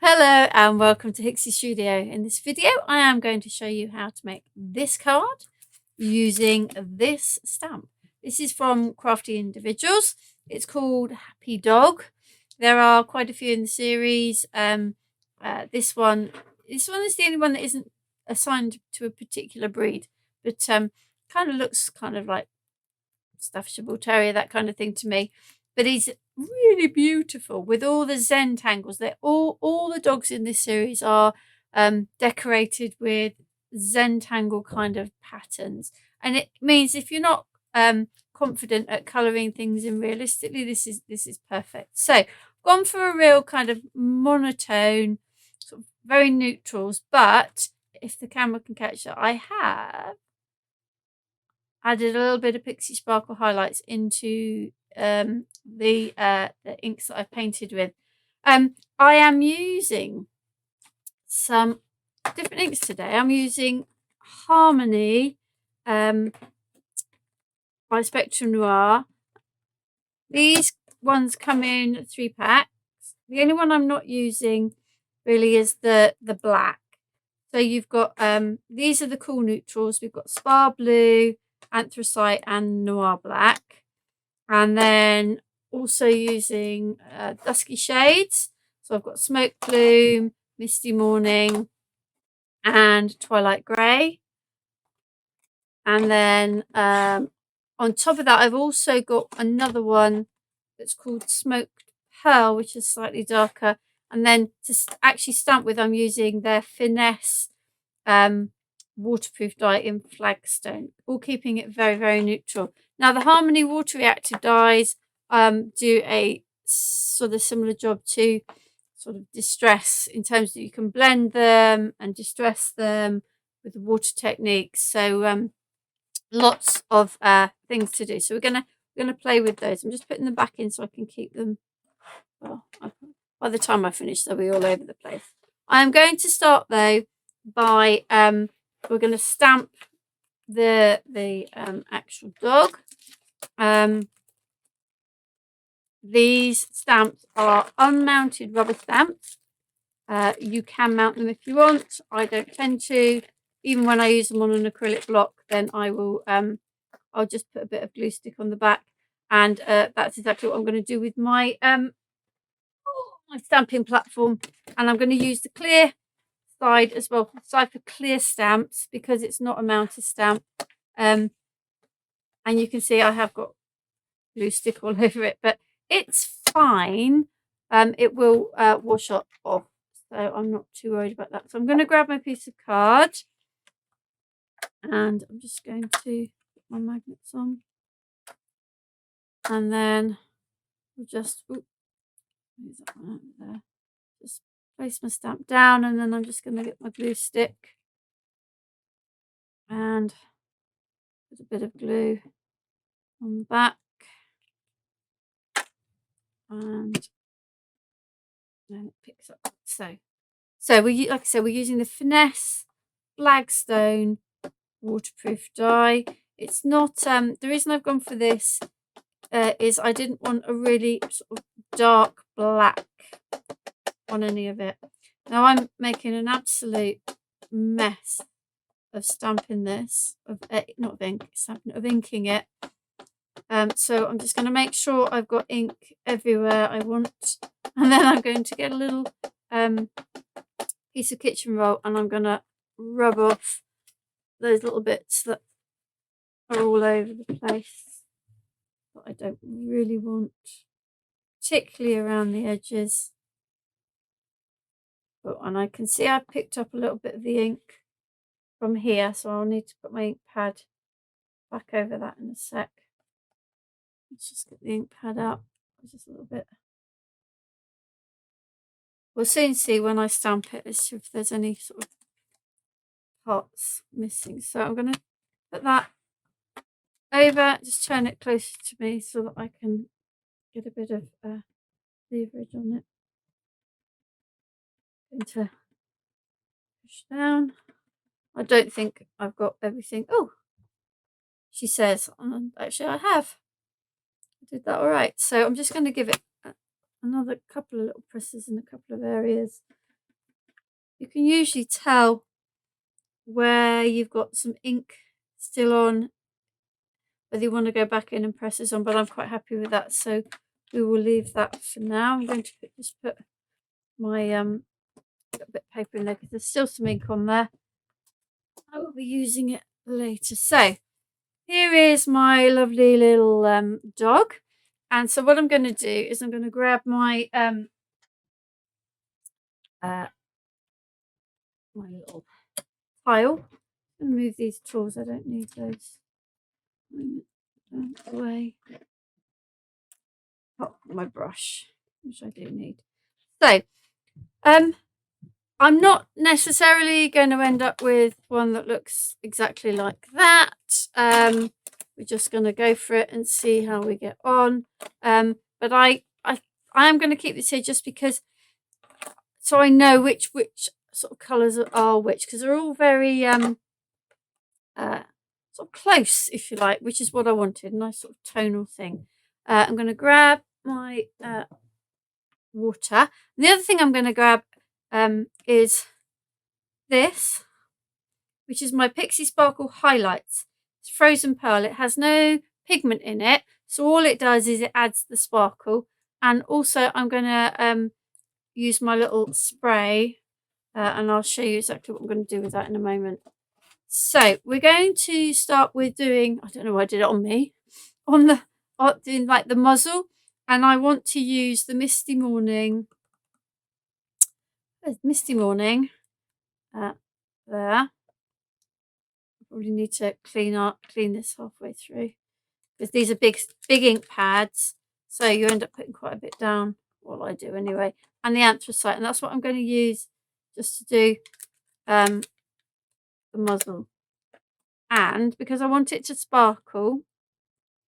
Hello and welcome to Hixxy Studio. In this video I am going to show you how to make this card using this stamp. This is from Crafty Indivduals. It's called Happy Dog. There are quite a few in the series. This one is the only one that isn't assigned to a particular breed, but kind of looks kind of like Staffordshire Bull Terrier, that kind of thing to me. But he's really beautiful with all the Zentangles. They're all the dogs in this series are decorated with Zentangle kind of patterns, and it means if you're not confident at colouring things in realistically, this is perfect. So gone for a real kind of monotone, sort of very neutrals, but if the camera can catch that, I have added a little bit of Pixie Sparkle highlights into the inks that I've painted with. I am using some different inks today. I'm using Harmony by Spectrum Noir. These ones come in 3 packs. The only one I'm not using really is the black. So you've got these are the cool neutrals. We've got Spar Blue, Anthracite and Noir Black, and then also using dusky shades. So I've got Smoke Plume, Misty Morning and Twilight Grey, and then on top of that I've also got another one that's called Smoked Pearl, which is slightly darker, and then to actually stamp with I'm using their Finesse waterproof dye in Flagstone, all keeping it very, very neutral. Now the Harmony water reactive dyes do a sort of similar job to sort of distress, in terms that you can blend them and distress them with the water techniques. So lots of things to do. So we're gonna play with those. I'm just putting them back in so I can keep them. Well, by the time I finish they'll be all over the place. I'm going to start though by we're going to stamp the actual dog. These stamps are unmounted rubber stamps. You can mount them if you want. I don't tend to. Even when I use them on an acrylic block, then I will I'll just put a bit of glue stick on the back, and that's exactly what I'm going to do with my my stamping platform. And I'm going to use the clear side as well, side for clear stamps, because it's not a mounted stamp. And you can see I have got glue stick all over it, but it's fine. It will wash up off, so I'm not too worried about that. So I'm going to grab my piece of card and I'm just going to put my magnets on, and then we'll just use that one over there. Just place my stamp down, and then I'm just going to get my glue stick and put a bit of glue on the back, and then it picks up. So we, like I said, we're using the Finesse Flagstone waterproof dye. It's not the reason I've gone for this is I didn't want a really sort of dark black on any of it. Now I'm making an absolute mess of stamping this, of not of ink, stamping, of inking it. So I'm just going to make sure I've got ink everywhere I want, and then I'm going to get a little piece of kitchen roll, and I'm going to rub off those little bits that are all over the place that I don't really want, particularly around the edges. And I can see I've picked up a little bit of the ink from here, so I'll need to put my ink pad back over that in a sec. Let's just get the ink pad out just a little bit. We'll soon see when I stamp it as if there's any sort of parts missing. So I'm going to put that over, just turn it closer to me so that I can get a bit of leverage on it. Going to push down. I don't think I've got everything. Oh, she says, actually I have. I did that all right. So I'm just going to give it another couple of little presses in a couple of areas. you can usually tell where you've got some ink still on, whether you want to go back in and press this on, but I'm quite happy with that, so we will leave that for now. I'm going to just put my bit of paper in there because there's still some ink on there. I will be using it later. So here is my lovely little dog, and so what I'm going to do is I'm going to grab my my little tile and move these tools. I don't need those. Away. Oh, my brush, which I do need. So I'm not necessarily going to end up with one that looks exactly like that. We're just going to go for it and see how we get on. But I am going to keep this here just because, so I know which sort of colours are which, because they're all very sort of close, if you like, which is what I wanted, a nice sort of tonal thing. I'm going to grab my water. And the other thing I'm going to grab is this, which is my Pixie Sparkle Highlights. It's frozen pearl. It has no pigment in it, so all it does is it adds the sparkle. And also I'm going to use my little spray, and I'll show you exactly what I'm going to do with that in a moment. So we're going to start with doing, I don't know why I did it on me, doing like the muzzle, and I want to use the Misty Morning. There. Probably need to clean this halfway through because these are big ink pads, so you end up putting quite a bit down. Well, I do anyway. And the anthracite, and that's what I'm going to use just to do the muzzle. And because I want it to sparkle,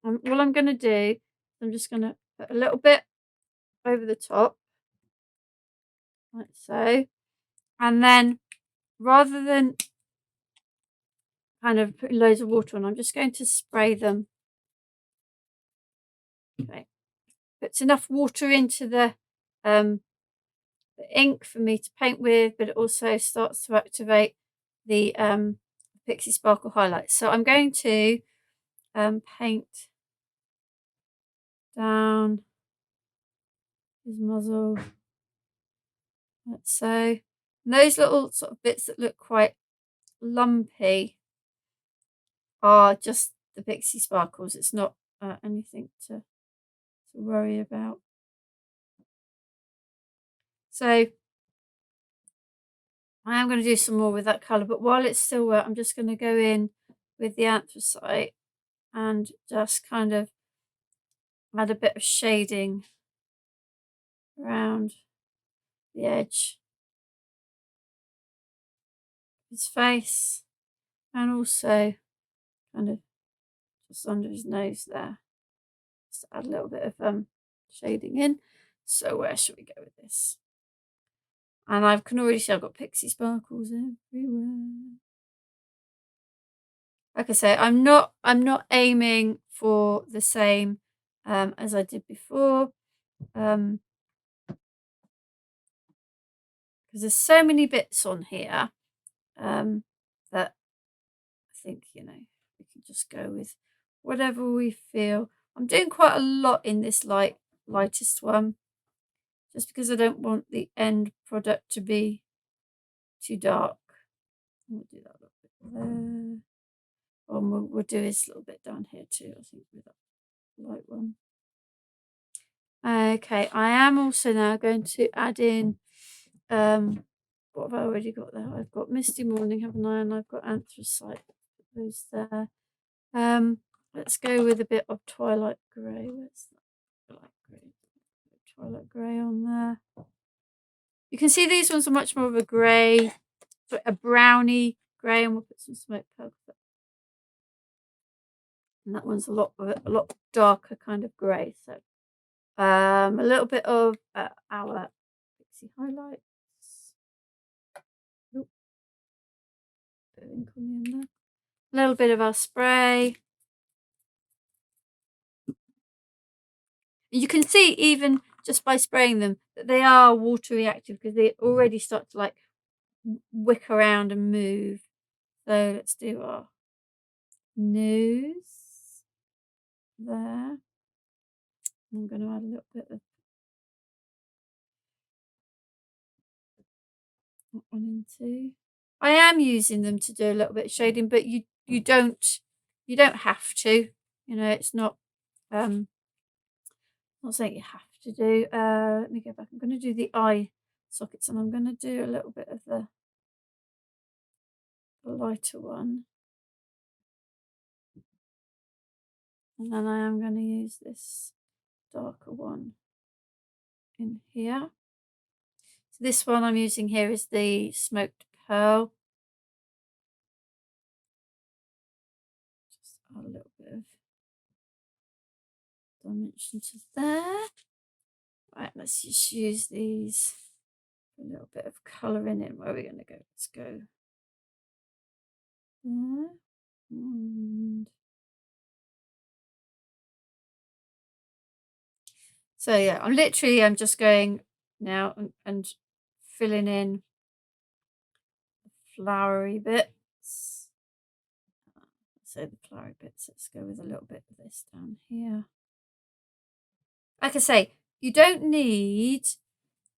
all I'm going to do, I'm just going to put a little bit over the top, like so, and then rather than kind of putting loads of water on, I'm just going to spray them. Okay, puts enough water into the ink for me to paint with, but it also starts to activate the Pixie Sparkle highlights. So I'm going to paint down his muzzle, like so. And those little sort of bits that look quite lumpy are just the Pixie Sparkles. It's not anything to worry about. So I am going to do some more with that colour, but while it's still wet, I'm just going to go in with the anthracite and just kind of add a bit of shading around the edge of his face, and also kind of just under his nose there. Just add a little bit of shading in. So where should we go with this? And I can already see I've got Pixie Sparkles everywhere. Like I say, I'm not aiming for the same as I did before, because there's so many bits on here that I think, you know, we can just go with whatever we feel. I'm doing quite a lot in this lightest one, just because I don't want the end product to be too dark. We'll do that a little bit there. We'll do this little bit down here too, I think, with that light one. Okay, I am also now going to add in, what have I already got there? I've got Misty Morning, haven't I? And I've got Anthracite. Put those there. Let's go with a bit of Twilight Grey. Where's that? Twilight Grey on there. You can see these ones are much more of a grey, a browny grey, and we'll put some smoke purple. And that one's a lot darker kind of grey. So a little bit of our Pixie highlights. Oop. Bit of ink on the end there. A little bit of our spray. You can see even just by spraying them that they are water reactive, because they already start to like wick around and move. So let's do our nose there. I'm going to add a little bit of that one into. I am using them to do a little bit of shading, but you don't have to. You know, it's not saying you have to do. Let me go back. I'm going to do the eye sockets, and I'm going to do a little bit of the lighter one, and then I am going to use this darker one in here. So this one I'm using here is the smoked pearl. Just add a little bit of dimension to there. Right, let's just use these. A little bit of colour in it. Where are we going to go? Let's go there. And so yeah, I'm just going now and filling in the flowery bits. So the flowery bits, let's go with a little bit of this down here. Like I say, you don't need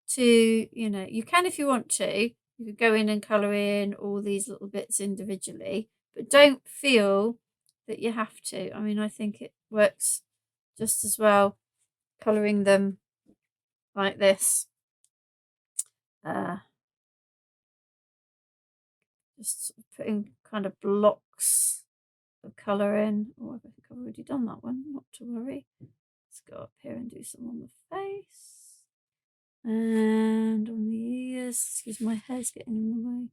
to, you know, you can if you want to. You could go in and colour in all these little bits individually, but don't feel that you have to. I mean, I think it works just as well colouring them like this. Just sort of putting kind of blocks of colour in. Oh, I think I've already done that one, not to worry. Let's go up here and do some on the face. And on the ears. Excuse my hair's getting in the way.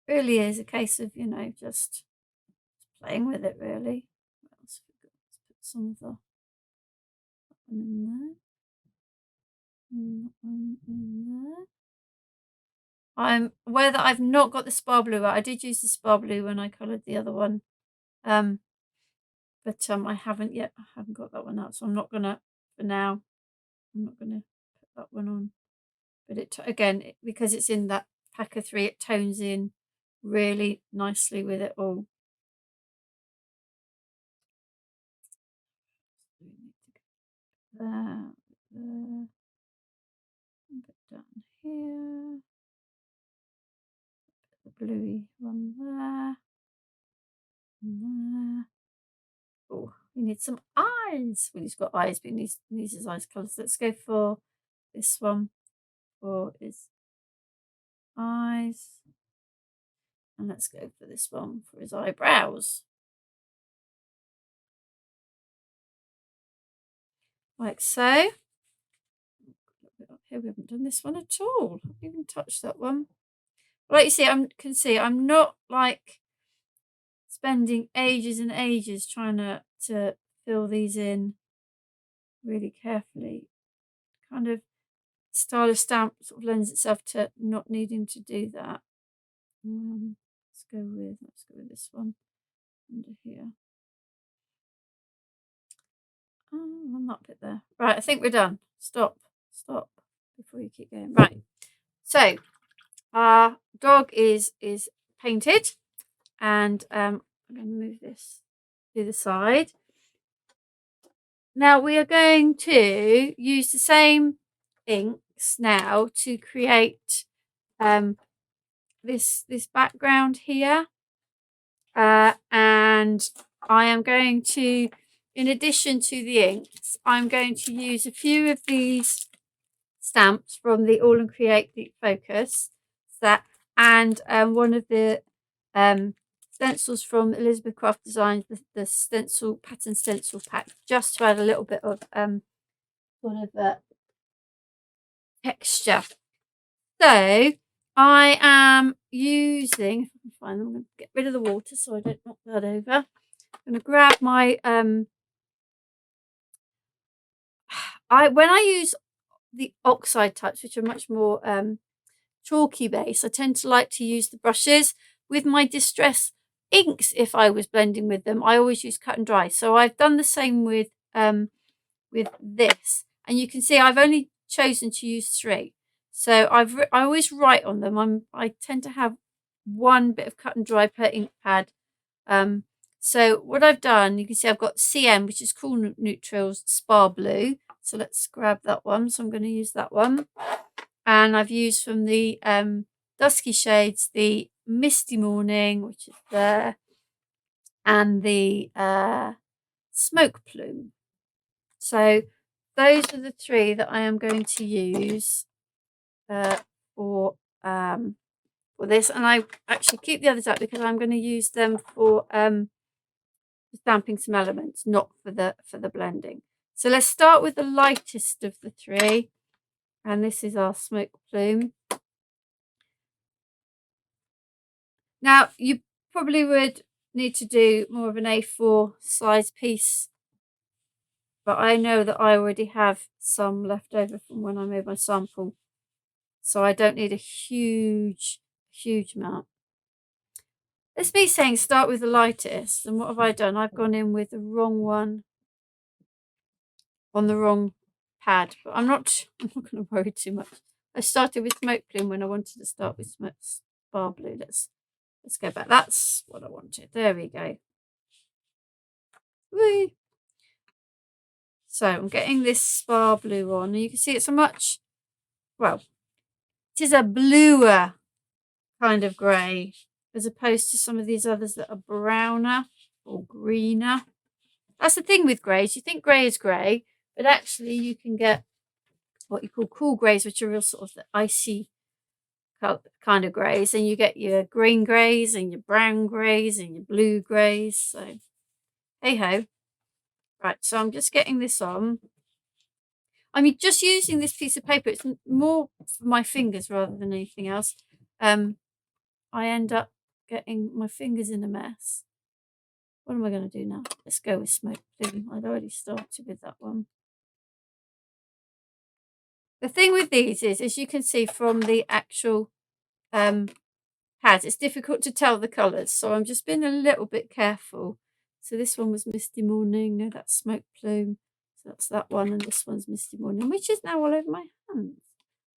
Really is a case of, you know, just playing with it really. What else have we got? Let's put some of that one in there. And that one in there. I'm aware that I've not got the spar blue out. I did use the spar blue when I coloured the other one. But I haven't yet. I haven't got that one out, so I'm not gonna, for now, I'm not gonna put that one on. But it again, because it's in that pack of 3, it tones in really nicely with it all. There, there, a bit down here, the bluey one there, and there. Oh, we need some eyes. Well, he's got eyes, but he needs his eyes colours. Let's go for this one for his eyes. And let's go for this one for his eyebrows. Like so. Up here, we haven't done this one at all. I haven't even touched that one. Like you see, I'm not like spending ages and ages trying to fill these in really carefully. Kind of style of stamp sort of lends itself to not needing to do that. Let's go with this one under here. On that bit there. Right, I think we're done. Stop before you keep going. Right, so our dog is painted, and I'm going to move this to the side. Now we are going to use the same inks now to create this background here, and I am going to, in addition to the inks, I'm going to use a few of these stamps from the Aall Create Deep Focus set, and one of the stencils from Elizabeth Craft Designs, the stencil pattern stencil pack, just to add a little bit of sort of texture. So I am using, if I can find them, I'm going to get rid of the water so I don't knock that over. I'm going to grab my when I use the oxide types, which are much more chalky base, I tend to like to use the brushes. With my distress inks, if I was blending with them, I always use cut and dry. So I've done the same with this, and you can see I've only chosen to use 3. So I always write on them. I tend to have one bit of cut and dry per ink pad. So what I've done, you can see I've got CN, which is Cool Neutrals Spar Blue. So let's grab that one. So I'm going to use that one. And I've used from the Dusky Shades, the Misty Morning, which is there, and the Smoke Plume. So those are the 3 that I am going to use for this. And I actually keep the others out because I'm going to use them for stamping some elements, not for the blending. So let's start with the lightest of the 3, and this is our Smoke Plume. Now you probably would need to do more of an A4 size piece, but I know that I already have some left over from when I made my sample, so I don't need a huge amount. That's me saying start with the lightest, and what have I done? I've gone in with the wrong one on the wrong pad, but I'm not going to worry too much. I started with Smoke Plume when I wanted to start with Spar Blue. Let's go back. That's what I wanted. There we go. Whee! So I'm getting this Spar Blue on, and you can see it's a much, well, it is a bluer kind of grey as opposed to some of these others that are browner or greener. That's the thing with greys. You think grey is grey, but actually you can get what you call cool greys, which are real sort of the icy kind of greys, and you get your green greys and your brown greys and your blue greys. So hey ho. Right, so I'm just getting this on. I mean, just using this piece of paper, it's more for my fingers rather than anything else. I end up getting my fingers in a mess. What am I going to do now? Let's go with Smoke Plume. I'd already started with that one. The thing with these is, as you can see from the actual pads, it's difficult to tell the colours, so I'm just being a little bit careful. So this one was Misty Morning. No, that's Smoke Plume. So that's that one, and this one's Misty Morning, which is now all over my hands.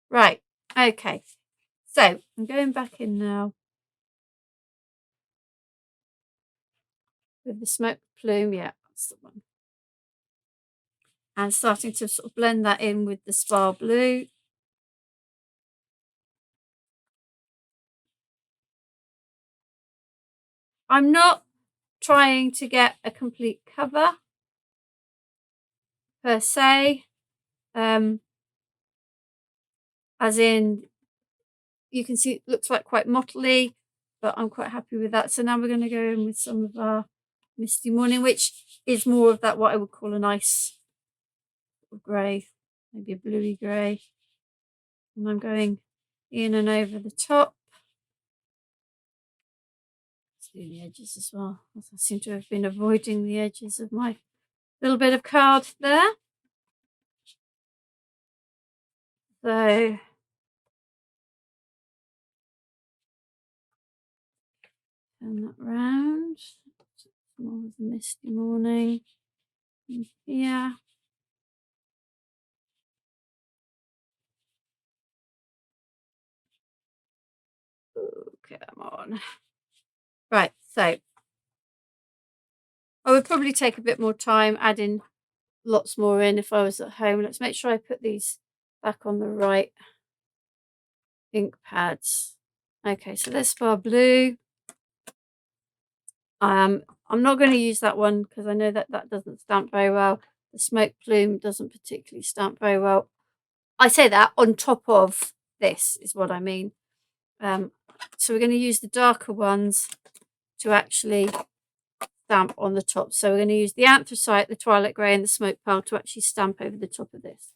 Right, okay. So I'm going back in now with the Smoke Plume. Yeah, that's the one. And starting to sort of blend that in with the Spar Blue. I'm not trying to get a complete cover per se, as in you can see it looks like quite mottly, but I'm quite happy with that. So now we're going to go in with some of our Misty Morning, which is more of that what I would call a nice grey, maybe a bluey grey. And I'm going in and over the top. Let's do the edges as well. I seem to have been avoiding the edges of my little bit of card there. So turn that round. More of the Misty Morning in here. Oh, come on. Right, so I would probably take a bit more time adding lots more in if I was at home. Let's make sure I put these back on the right ink pads. Okay, so there's Spar Blue. I'm not going to use that one because I know that that doesn't stamp very well. The Smoke Plume doesn't particularly stamp very well. I say that on top of this is what I mean. So we're going to use the darker ones to actually stamp on the top. So we're going to use the Anthracite, the Twilight Grey and the Smoke Pearl to actually stamp over the top of this.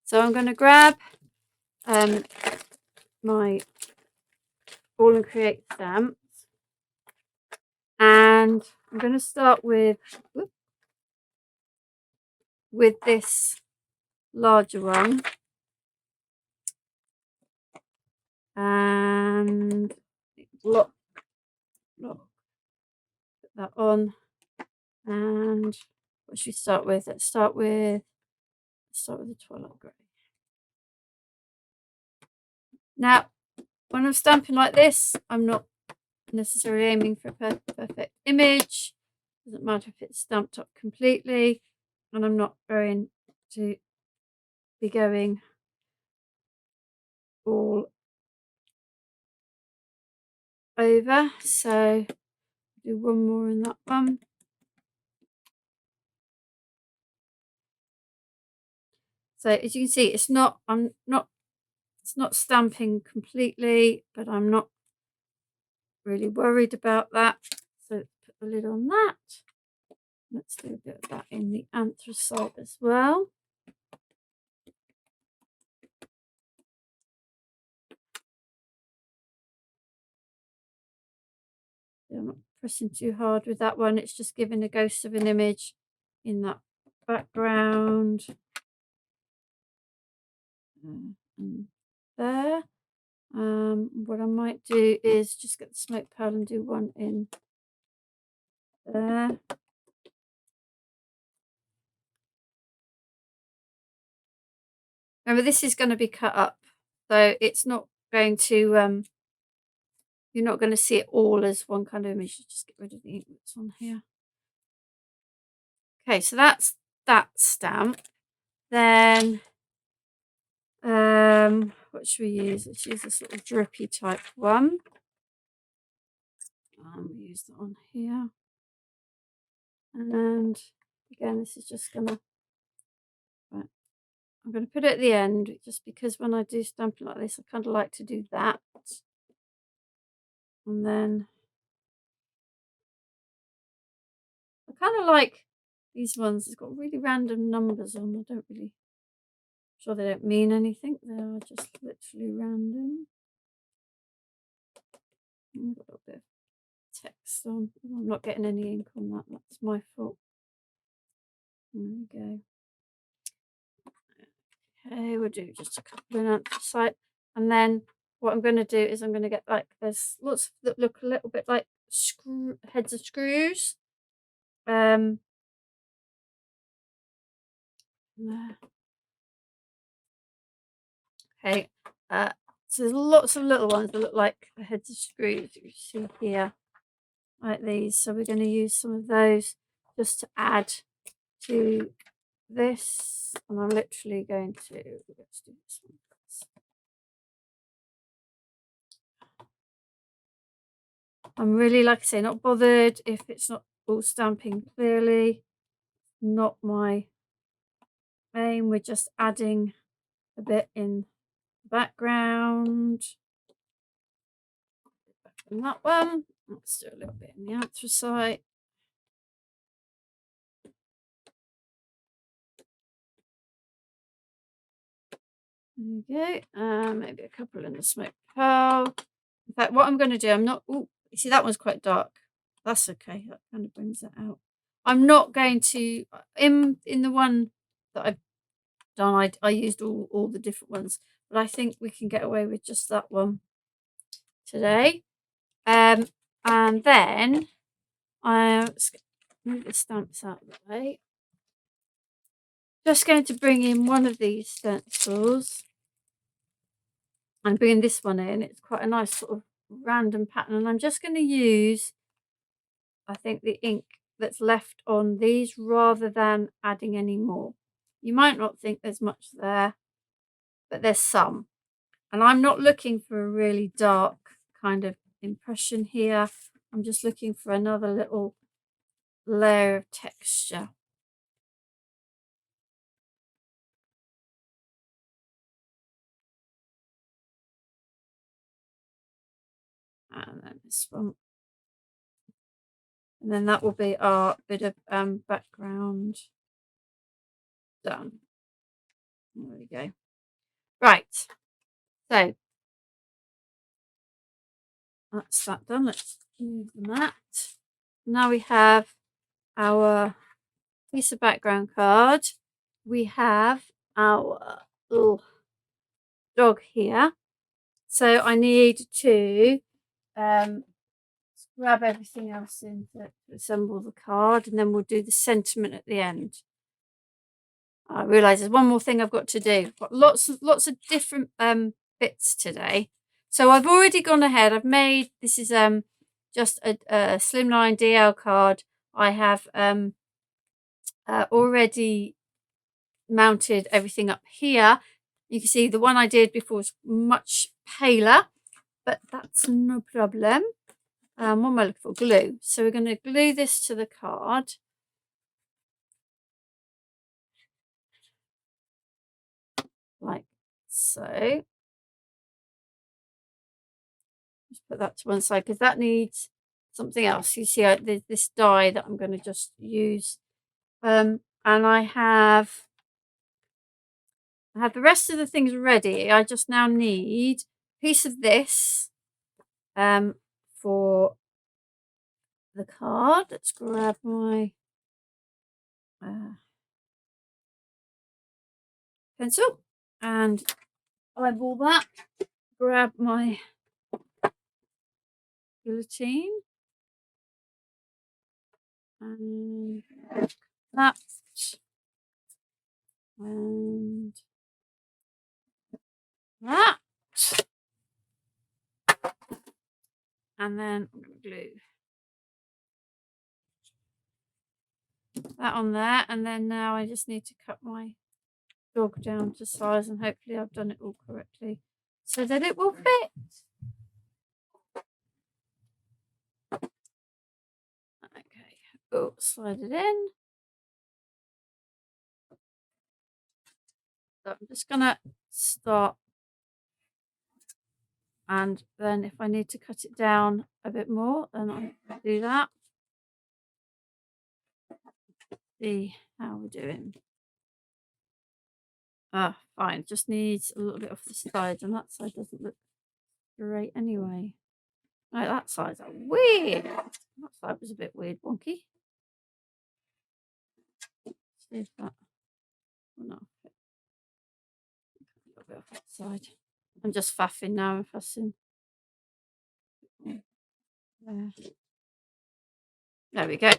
So I'm going to grab my Aall Create stamps, and I'm going to start with this larger one, and put that on. And what should we start with? Let's start with the Twilight Grey. Now, when I'm stamping like this, I'm not necessarily aiming for a perfect image. Doesn't matter if it's stamped up completely, and I'm not going to be going all over. So do one more in that one. So as you can see, it's not stamping completely, but I'm not really worried about that. So put the lid on that. Let's do a bit of that in the anthracite as well. I'm not pressing too hard with that one. It's just giving a ghost of an image in that background. And there. What I might do is just get the smoke pearl and do one in there. Remember, this is going to be cut up, so it's not going to you're not going to see it all as one kind of image. Just get rid of the ink that's on here. Okay, so that's that stamp. Then what should we use? Let's use a sort of drippy type one. We'll use that on here. And again, this is just gonna, right, I'm gonna put it at the end just because when I do stamping like this, I kind of like to do that. And then I kind of like these ones. It's got really random numbers on. I don't really, sure they don't mean anything. They are just literally random. I've got a little bit of text on. I'm not getting any ink on that. That's my fault. There we go. Okay, we'll do just a couple in anthracite, and then what I'm going to do is I'm going to get like there's lots that look a little bit like heads of screws. There. Okay. So there's lots of little ones that look like the heads of screws that you see here, like these. So we're going to use some of those just to add to this, and I'm literally going to let's do this one first. I'm really, like I say, not bothered if it's not all stamping clearly. Not my aim. We're just adding a bit in the background. And that one. Let's do a little bit in the anthracite. There we go. Maybe a couple in the smoke pearl. In fact, what I'm going to do, I'm not. Oh, you see that one's quite dark. That's okay. That kind of brings it out. I'm not going to in the one that I've done. I used all the different ones, but I think we can get away with just that one today. And then I move the stamps out of the way. Just going to bring in one of these stencils. I'm bringing this one in. It's quite a nice sort of random pattern, and I'm just going to use, I think, the ink that's left on these rather than adding any more. You might not think there's much there, but there's some. And I'm not looking for a really dark kind of impression here. I'm just looking for another little layer of texture. And then this one. And then that will be our bit of background done. There we go. Right. So that's that done. Let's move the mat. Now we have our piece of background card. We have our little dog here. So I need to grab everything else in to assemble the card, and then we'll do the sentiment at the end. I realise there's one more thing I've got to do. I've got lots of different bits today. So I've already gone ahead. I've made, this is just a slimline DL card. I have already mounted everything up here. You can see the one I did before was much paler, but that's no problem. What am I looking for? Glue. So we're going to glue this to the card. Like so. Just put that to one side because that needs something else. You see there's this die that I'm going to just use. And I have the rest of the things ready. I just now need a piece of this for the card. Let's grab my pencil and eyeball that. Grab my guillotine and that and that, and then I'm going to glue that on there, and then now I just need to cut my dog down to size, and hopefully I've done it all correctly so that it will fit. Okay, oh, slide it in. So I'm just gonna start, and then if I need to cut it down a bit more, then I'll do that. See how we're doing. Fine, just needs a little bit off the side, and that side doesn't look great anyway. No, that side's weird. That side was a bit weird, wonky. See if that will not fit. A little bit off that side. I'm just faffing now and fussing. There we go.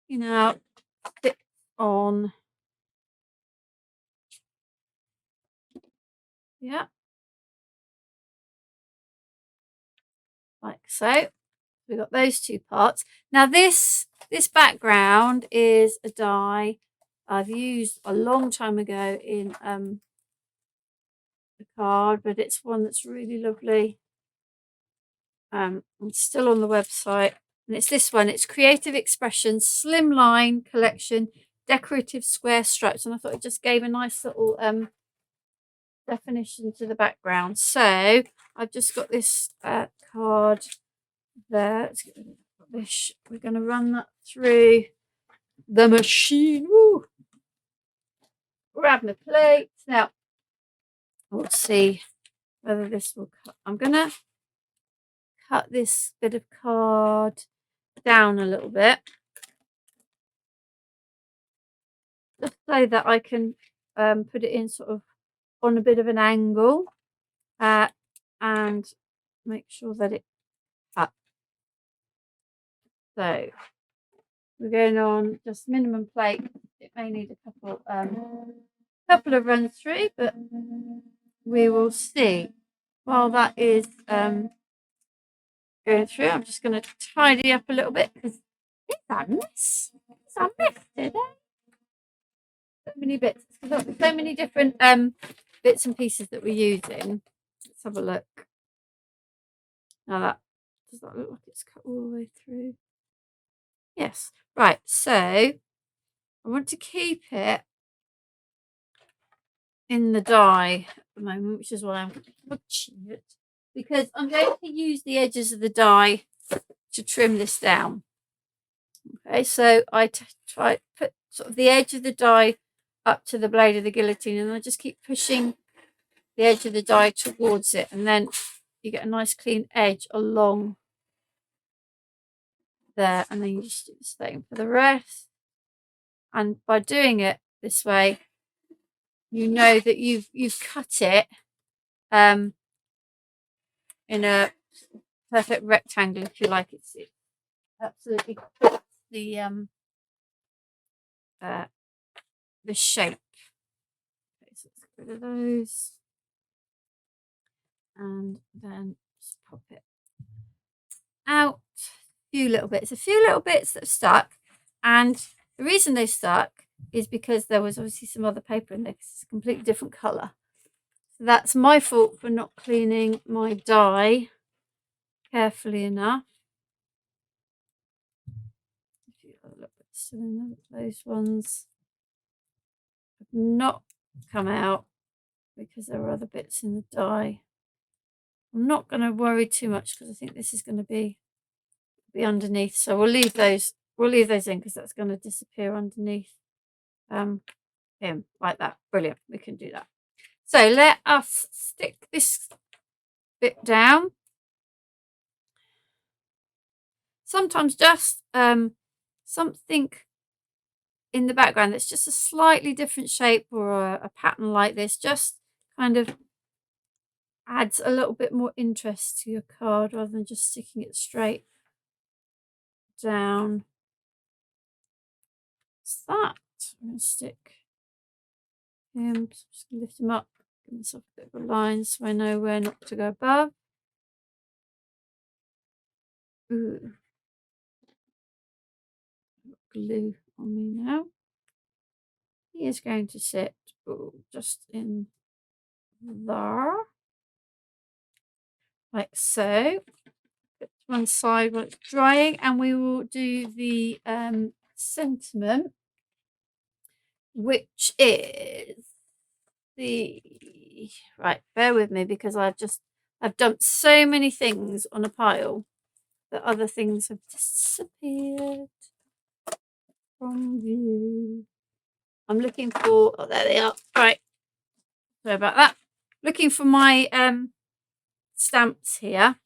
You know, stick on. Yeah. Like so. We've got those two parts. Now this background is a die I've used a long time ago in the card, but it's one that's really lovely. It's still on the website, and it's this one. It's Creative Expression Slimline Collection Decorative Square Stripes, and I thought it just gave a nice little definition to the background. So I've just got this card there. Let's get rid of the rubbish. We're going to run that through the machine. Woo! Grab my plates. Now, we'll see whether this will cut. I'm going to cut this bit of card down a little bit, just so that I can put it in sort of on a bit of an angle and make sure that it cuts. So we're going on just minimum plate. It may need a couple of runs through, but we will see. While that is going through, I'm just going to tidy up a little bit because it's a mess. It's a mess today. So many bits. So many different bits and pieces that we're using. Let's have a look. Now does that look like it's cut all the way through? Yes. Right. So I want to keep it in the die at the moment, which is why I'm touching it, because I'm going to use the edges of the die to trim this down. Okay, so I try to put sort of the edge of the die up to the blade of the guillotine, and I just keep pushing the edge of the die towards it, and then you get a nice clean edge along there, and then you just do the same for the rest. And by doing it this way, you know that you've cut it in a perfect rectangle, if you like. It absolutely fits the shape. Okay, so rid of those. And then just pop it out. A few little bits that stuck. And the reason they stuck is because there was obviously some other paper in there because it's a completely different colour. So that's my fault for not cleaning my die carefully enough. A few other little bits still in there. Those ones have not come out because there were other bits in the die. I'm not going to worry too much because I think this is going to be underneath. So we'll leave those. We'll leave those in because that's going to disappear underneath him like that. Brilliant. We can do that. So let us stick this bit down. Sometimes just something in the background that's just a slightly different shape or a pattern like this just kind of adds a little bit more interest to your card rather than just sticking it straight down. What's that? I'm going to stick him. So just going to lift him up, give myself a bit of a line so I know where not to go above. Ooh. Glue on me now. He is going to sit just in there, like so. Put one side while it's drying, and we will do the sentiment, which is the right. Bear with me because I've dumped so many things on a pile that other things have disappeared from view. I'm looking for, oh, there they are. Right. Sorry about that. Looking for my stamps here.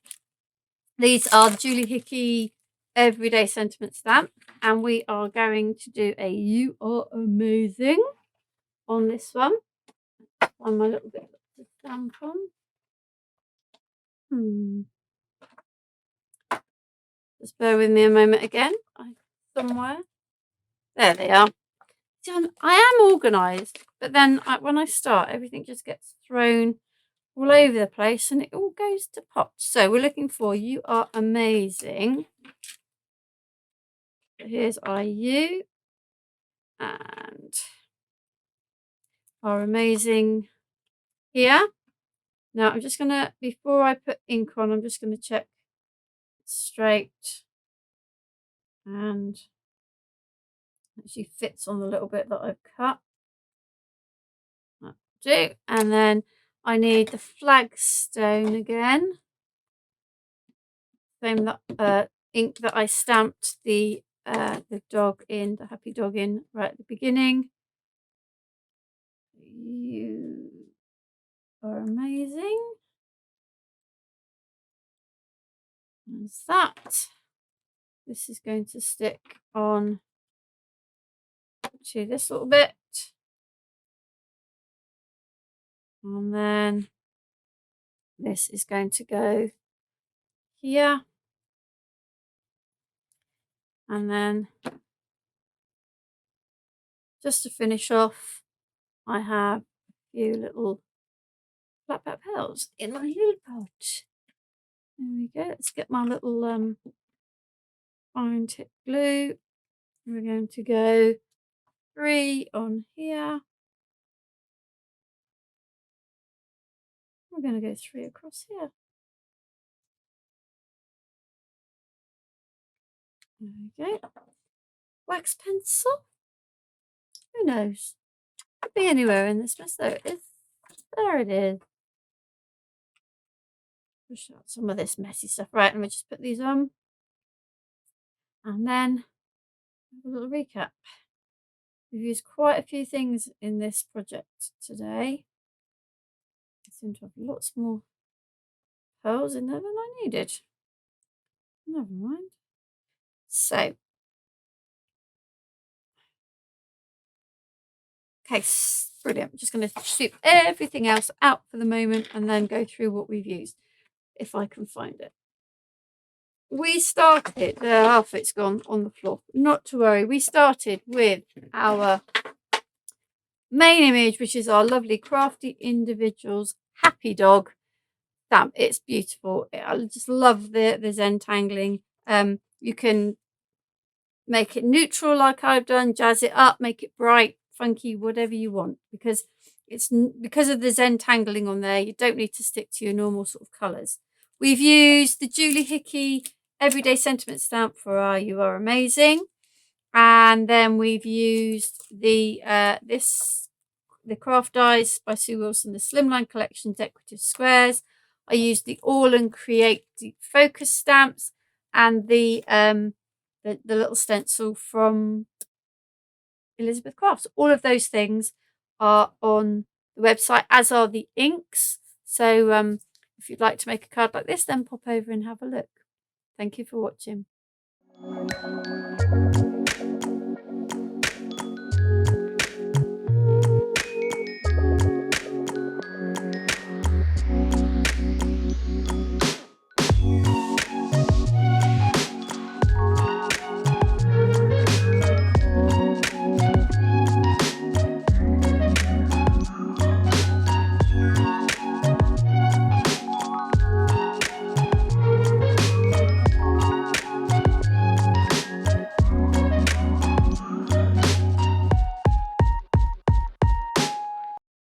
These are the Julie Hickey Everyday Sentiment stamp. And we are going to do a You Are Amazing on this one. Find my little bit to stamp on. Just bear with me a moment again. Somewhere. There they are. I am organised, but then when I start, everything just gets thrown all over the place and it all goes to pot. So we're looking for You Are Amazing. Here's IU and Are Amazing here. Now I'm just going to, before I put ink on, I'm just going to check straight and actually fits on the little bit that I've cut. That'll do. And then I need the flagstone again. Same that ink that I stamped the dog in, the happy dog in right at the beginning. You are amazing. There's that. This is going to stick on to this little bit. And then this is going to go here. And then just to finish off, I have a few little flat back pearls in my little pot. There we go. Let's get my little fine tip glue. We're going to go 3 on here. We're going to go 3 across here. There we go. Wax pencil. Who knows? Could be anywhere in this mess. There it is. There it is. Push out some of this messy stuff. Right, let me just put these on. And then a little recap. We've used quite a few things in this project today. I seem to have lots more pearls in there than I needed. Never mind. So, okay, brilliant. I'm just going to sweep everything else out for the moment and then go through what we've used, if I can find it. We started, half of it's gone on the floor. Not to worry. We started with our main image, which is our lovely Crafty Indivduals Happy Dog stamp. It's beautiful. I just love the Zentangling. You can make it neutral like I've done, jazz it up, make it bright, funky, whatever you want, because because of the Zentangling on there, you don't need to stick to your normal sort of colours. We've used the Julie Hickey Everyday Sentiment stamp for our You Are Amazing, and then we've used the the Craft Dies by Sue Wilson, the Slimline Collection Decorative Squares. I used the Aall Create Deep Focus stamps and the little stencil from Elizabeth Crafts. All of those things are on the website, as are the inks. So if you'd like to make a card like this, then pop over and have a look. Thank you for watching.